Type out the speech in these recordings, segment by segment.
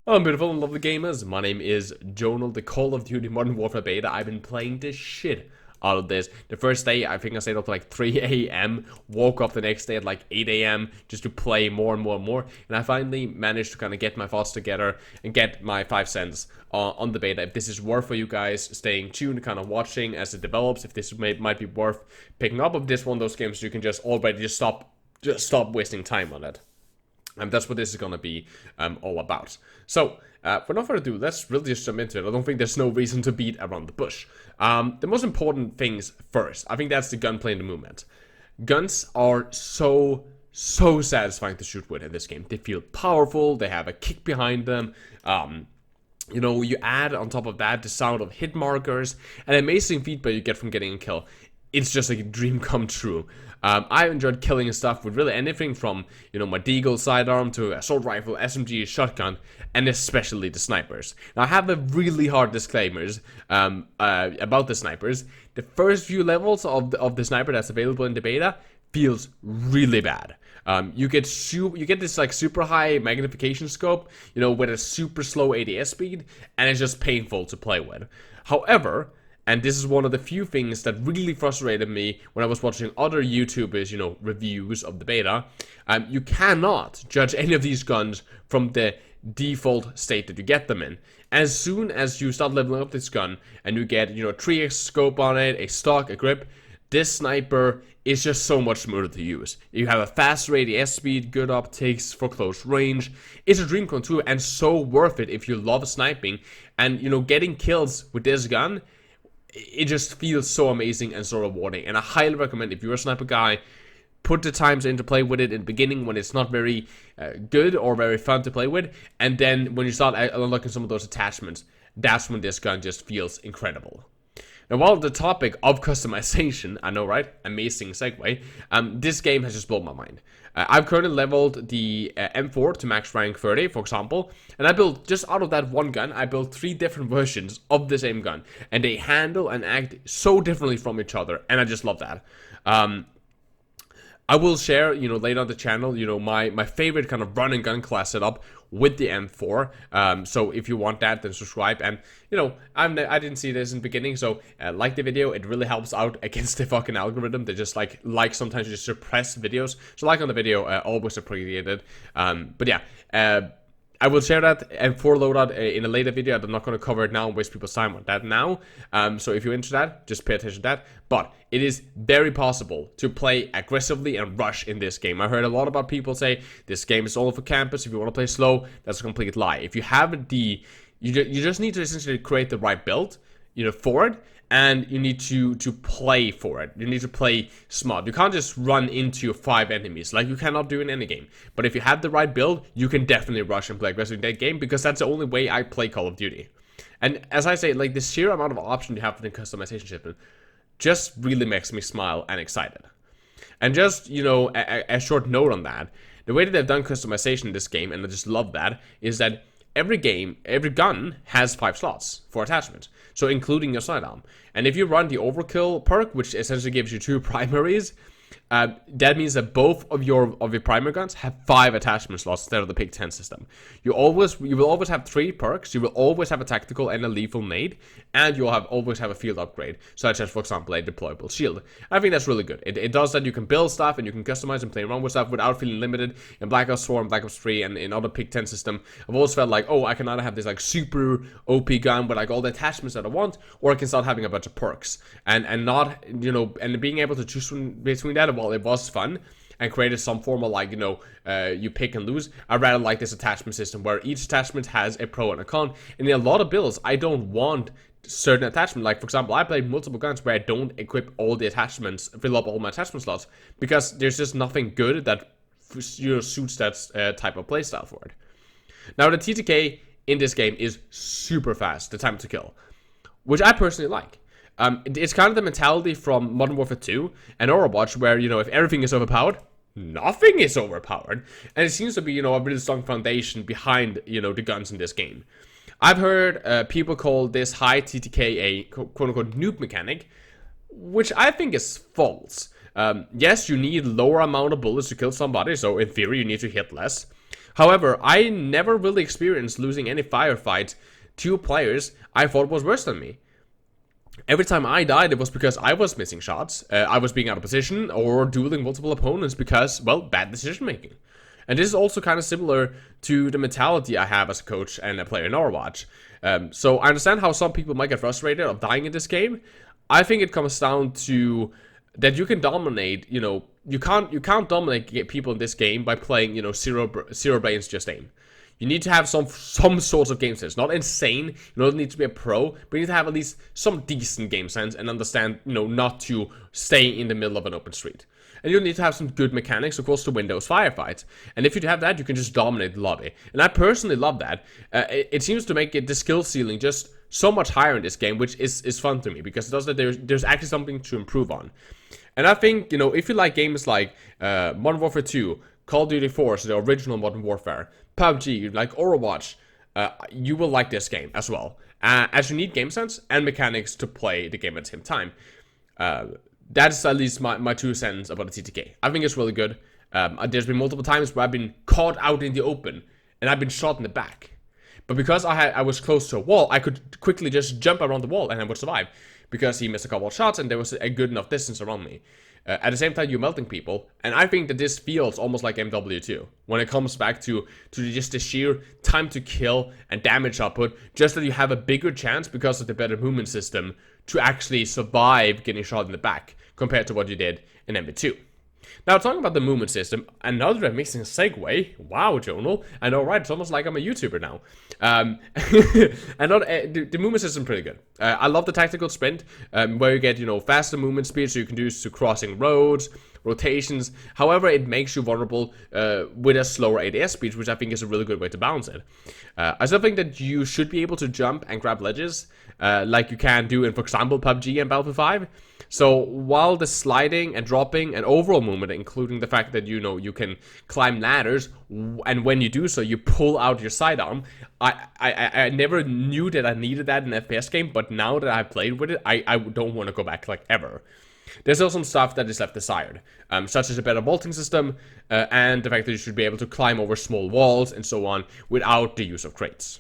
Hello, beautiful and lovely gamers. My name is Jonal, the Call of Duty Modern Warfare beta. I've been playing the shit out of this. The first day, I think I stayed up to like 3 a.m., woke up the next day at like 8 a.m. just to play more and more and more, and I finally managed to kind of get my thoughts together and get my 5 cents on the beta. If this is worth for you guys staying tuned, kind of watching as it develops, if this might be worth picking up, if this one of those games you can just already just stop wasting time on it. And that's what this is going to be all about. So, without further ado, let's really just jump into it. I don't think there's no reason to beat around the bush. The most important things first. I think that's the gunplay and the movement. Guns are so satisfying to shoot with in this game. They feel powerful. They have a kick behind them. You add on top of that the sound of hit markers and amazing feedback you get from getting a kill. It's just like a dream come true. I enjoyed killing stuff with really anything from, my deagle sidearm to assault rifle, SMG, shotgun, and especially the snipers. Now, I have a really hard disclaimers about the snipers. The first few levels of the sniper that's available in the beta feels really bad. You get this like super high magnification scope, with a super slow ADS speed, and it's just painful to play with. However, and this is one of the few things that really frustrated me when I was watching other YouTubers, reviews of the beta. You cannot judge any of these guns from the default state that you get them in. As soon as you start leveling up this gun and you get, 3x scope on it, a stock, a grip, this sniper is just so much smoother to use. You have a faster ADS speed, good optics for close range. It's a dream come true and so worth it if you love sniping. And, getting kills with this gun, it just feels so amazing and so rewarding, and I highly recommend if you're a sniper guy, put the times in to play with it in the beginning when it's not very good or very fun to play with, and then when you start unlocking some of those attachments, that's when this gun just feels incredible. Now, while the topic of customization, I know, right? Amazing segue. This game has just blown my mind. I've currently leveled the M4 to max rank 30, for example, and I built, just out of that one gun, I built 3 different versions of the same gun, and they handle and act so differently from each other, and I just love that. I will share, later on the channel, my favorite kind of run and gun class setup with the M4. So if you want that, then subscribe. And, I didn't see this in the beginning, so like the video. It really helps out against the fucking algorithm. They just like sometimes just suppress videos. So like on the video, always appreciated. But yeah, I will share that M4 loadout in a later video. I'm not going to cover it now and waste people's time on that now. So if you're into that, just pay attention to that. But it is very possible to play aggressively and rush in this game. I heard a lot about people say this game is all for campus. If you want to play slow, that's a complete lie. If you have you just need to essentially create the right build, for it. And you need to play for it. You need to play smart. You can't just run into 5 enemies like you cannot do in any game. But if you have the right build, you can definitely rush and play aggressive in that game, because that's the only way I play Call of Duty. And as I say, like, the sheer amount of options you have for the customization shipment just really makes me smile and excited. And just, a short note on that, the way that they've done customization in this game, and I just love that, is that every gun has 5 slots for attachment, so including your sidearm. And if you run the overkill perk, which essentially gives you 2 primaries, that means that both of your primary guns have 5 attachment slots instead of the pick 10 system. You will always have 3 perks. You will always have a tactical and a lethal nade, and you'll always have a field upgrade, such as, for example, a deployable shield. I think that's really good. It does that. You can build stuff and you can customize and play around with stuff without feeling limited. In Black Ops 4 and Black Ops 3 and in other pick 10 system, I've always felt like, oh, I can either have this like super OP gun with like all the attachments that I want, or I can start having a bunch of perks and not, and being able to choose between that. While it was fun and created some form of like, you pick and lose, I rather like this attachment system where each attachment has a pro and a con. And in a lot of builds, I don't want certain attachment. Like, for example, I played multiple guns where I don't equip all the attachments, fill up all my attachment slots, because there's just nothing good that suits that type of playstyle for it. Now, the TTK in this game is super fast, the time to kill, which I personally like. It's kind of the mentality from Modern Warfare 2 and Overwatch, where, if everything is overpowered, nothing is overpowered. And it seems to be, a really strong foundation behind, the guns in this game. I've heard people call this high TTK a quote-unquote noob mechanic, which I think is false. Yes, you need lower amount of bullets to kill somebody, so in theory you need to hit less. However, I never really experienced losing any firefight to players I thought was worse than me. Every time I died, it was because I was missing shots, I was being out of position, or dueling multiple opponents because, well, bad decision making. And this is also kind of similar to the mentality I have as a coach and a player in Overwatch. So I understand how some people might get frustrated of dying in this game. I think it comes down to that you can dominate, you can't dominate people in this game by playing, zero brains, just aim. You need to have some sorts of game sense. Not insane, you don't need to be a pro, but you need to have at least some decent game sense and understand, not to stay in the middle of an open street. And you'll need to have some good mechanics, of course, to win those firefights. And if you have that, you can just dominate the lobby. And I personally love that. It seems to make the skill ceiling just so much higher in this game, which is fun to me, because it does that there's actually something to improve on. And I think, if you like games like Modern Warfare 2, Call of Duty 4, so the original Modern Warfare, PUBG, like Overwatch, you will like this game as well. As you need game sense and mechanics to play the game at the same time. That's at least my 2 cents about the TTK. I think it's really good. There's been multiple times where I've been caught out in the open, and I've been shot in the back. But because I was close to a wall, I could quickly just jump around the wall, and I would survive. Because he missed a couple of shots, and there was a good enough distance around me. At the same time, you're melting people, and I think that this feels almost like MW2 when it comes back to just the sheer time to kill and damage output, just that you have a bigger chance because of the better movement system to actually survive getting shot in the back compared to what you did in MW2. Now, talking about the movement system, another amazing segue. Wow, Jonal. I know, right? It's almost like I'm a YouTuber now. The movement system is pretty good. I love the tactical sprint, where you get, faster movement speed, so you can do to crossing roads, rotations. However, it makes you vulnerable with a slower ADS speed, which I think is a really good way to balance it. I still think that you should be able to jump and grab ledges, like you can do in, for example, PUBG and Battlefield 5. So while the sliding and dropping and overall movement, including the fact that you can climb ladders, and when you do so, you pull out your sidearm. I never knew that I needed that in an FPS game, but now that I've played with it, I don't want to go back like ever. There's still some stuff that is left desired, such as a better vaulting system, and the fact that you should be able to climb over small walls and so on without the use of crates.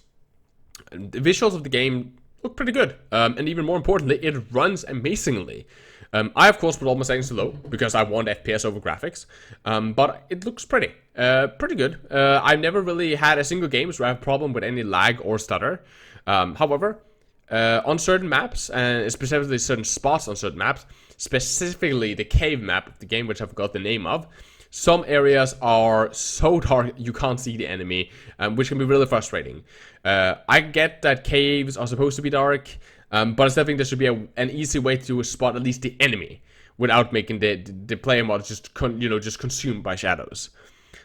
The visuals of the game look pretty good, and even more importantly, it runs amazingly. I, of course, put all my settings to low, because I want FPS over graphics, but it looks pretty good. I've never really had a single game where I have a problem with any lag or stutter. However, on certain maps, and specifically certain spots on certain maps, specifically the cave map of the game, which I forgot the name of, some areas are so dark you can't see the enemy, which can be really frustrating. I get that caves are supposed to be dark, but I still think there should be an easy way to spot at least the enemy without making the player mod just consumed by shadows.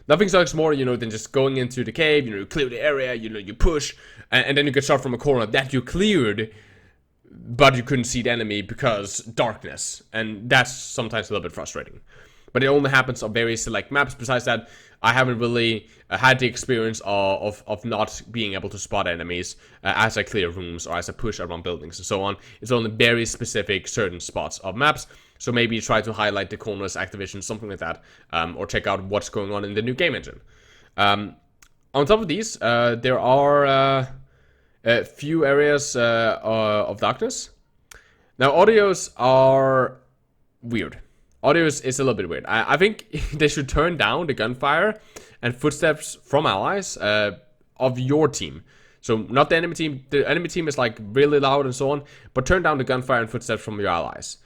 Nothing sucks more, than just going into the cave, you clear the area, you push, and then you get shot from a corner that you cleared, but you couldn't see the enemy because darkness, and that's sometimes a little bit frustrating. But it only happens on very select maps. Besides that, I haven't really had the experience of not being able to spot enemies as I clear rooms or as I push around buildings and so on. It's only very specific certain spots of maps. So maybe try to highlight the corners, activation, something like that, or check out what's going on in the new game engine. On top of these, there are a few areas of darkness. Now, audios are weird. Audio is a little bit weird. I think they should turn down the gunfire and footsteps from allies of your team. So not the enemy team. The enemy team is like really loud and so on, but turn down the gunfire and footsteps from your allies.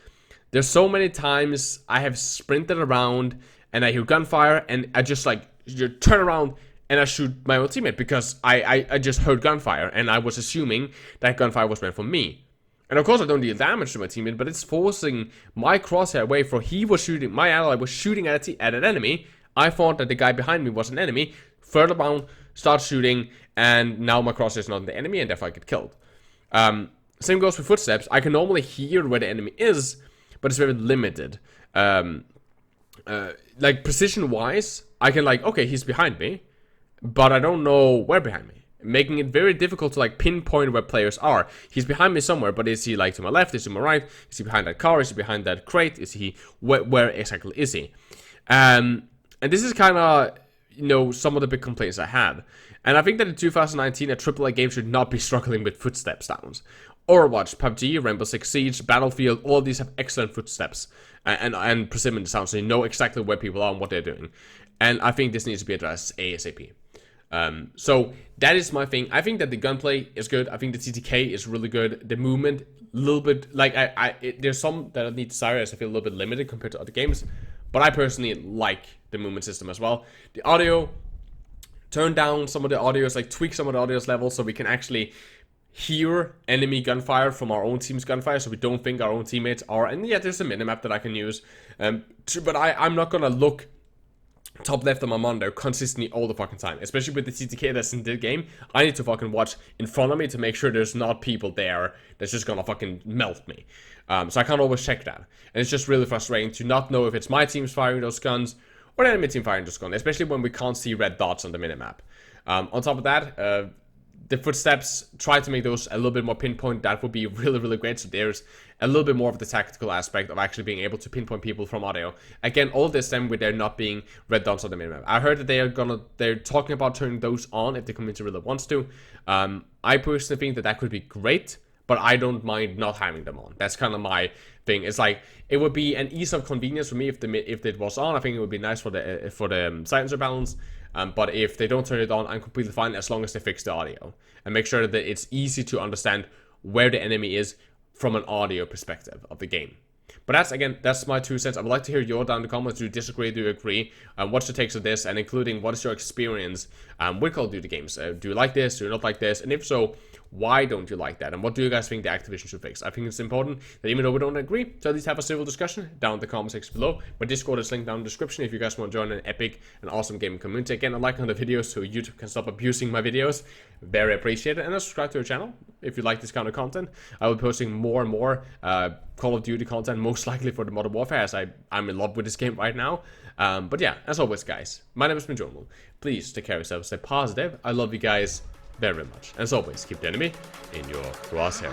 There's so many times I have sprinted around and I hear gunfire and I just you turn around and I shoot my own teammate because I just heard gunfire and I was assuming that gunfire was meant for me. And of course I don't deal damage to my teammate, but it's forcing my crosshair away from my ally was shooting at an enemy. I thought that the guy behind me was an enemy, further down, start shooting, and now my crosshair is not the enemy, and therefore I get killed. Same goes with footsteps. I can normally hear where the enemy is, but it's very limited. Like precision-wise, I can okay, he's behind me, but I don't know where behind me. Making it very difficult to pinpoint where players are. He's behind me somewhere, but is he to my left? Is he to my right? Is he behind that car? Is he behind that crate? Is he where exactly is he? And this is kind of some of the big complaints I have. And I think that in 2019, a AAA game should not be struggling with footsteps sounds. Overwatch, PUBG, Rainbow Six Siege, Battlefield, all of these have excellent footsteps and precision sounds, so you know exactly where people are and what they're doing. And I think this needs to be addressed ASAP. So that is my thing. I think that the gunplay is good. I think the TTK is really good. The movement, a little bit, like, there's some that I need to sorry as I feel a little bit limited compared to other games. But I personally like the movement system as well. The audio, turn down some of the audios, like tweak some of the audios levels so we can actually hear enemy gunfire from our own team's gunfire, so we don't think our own teammates are. And yeah, there's a minimap that I can use. But I'm not gonna look top left on my monitor consistently all the fucking time, especially with the TTK that's in the game. I need to fucking watch in front of me to make sure there's not people there that's just gonna fucking melt me. So I can't always check that, and it's just really frustrating to not know if it's my team's firing those guns or the enemy team firing those guns, especially when we can't see red dots on the minimap. On top of that, the footsteps, try to make those a little bit more pinpoint. That would be really, really great. So there's a little bit more of the tactical aspect of actually being able to pinpoint people from audio. Again, all this time with there not being red dots on the minimap. I heard that they're talking about turning those on if the community really wants to. I personally think that could be great, but I don't mind not having them on. That's kind of my thing. It's like, it would be an ease of convenience for me if it was on. I think it would be nice for the silencer balance. But if they don't turn it on, I'm completely fine as long as they fix the audio and make sure that it's easy to understand where the enemy is from an audio perspective of the game. But that's my 2 cents. I would like to hear your down in the comments. Do you disagree? Do you agree? What's your takes of this? And including, what is your experience with Call of Duty games? Do you like this? Do you not like this? And if so, why don't you like that? And what do you guys think the Activision should fix? I think it's important that even though we don't agree, to at least have a civil discussion down in the comment section below. My Discord is linked down in the description if you guys want to join an epic and awesome gaming community. Again, a like on the video so YouTube can stop abusing my videos. Very appreciated. And subscribe to our channel if you like this kind of content. I will be posting more and more Call of Duty content, most likely for the Modern Warfare, as I'm in love with this game right now. But yeah, as always, guys, my name has been Jonal. Please take care of yourselves, stay positive. I love you guys very much. As always, keep the enemy in your crosshair.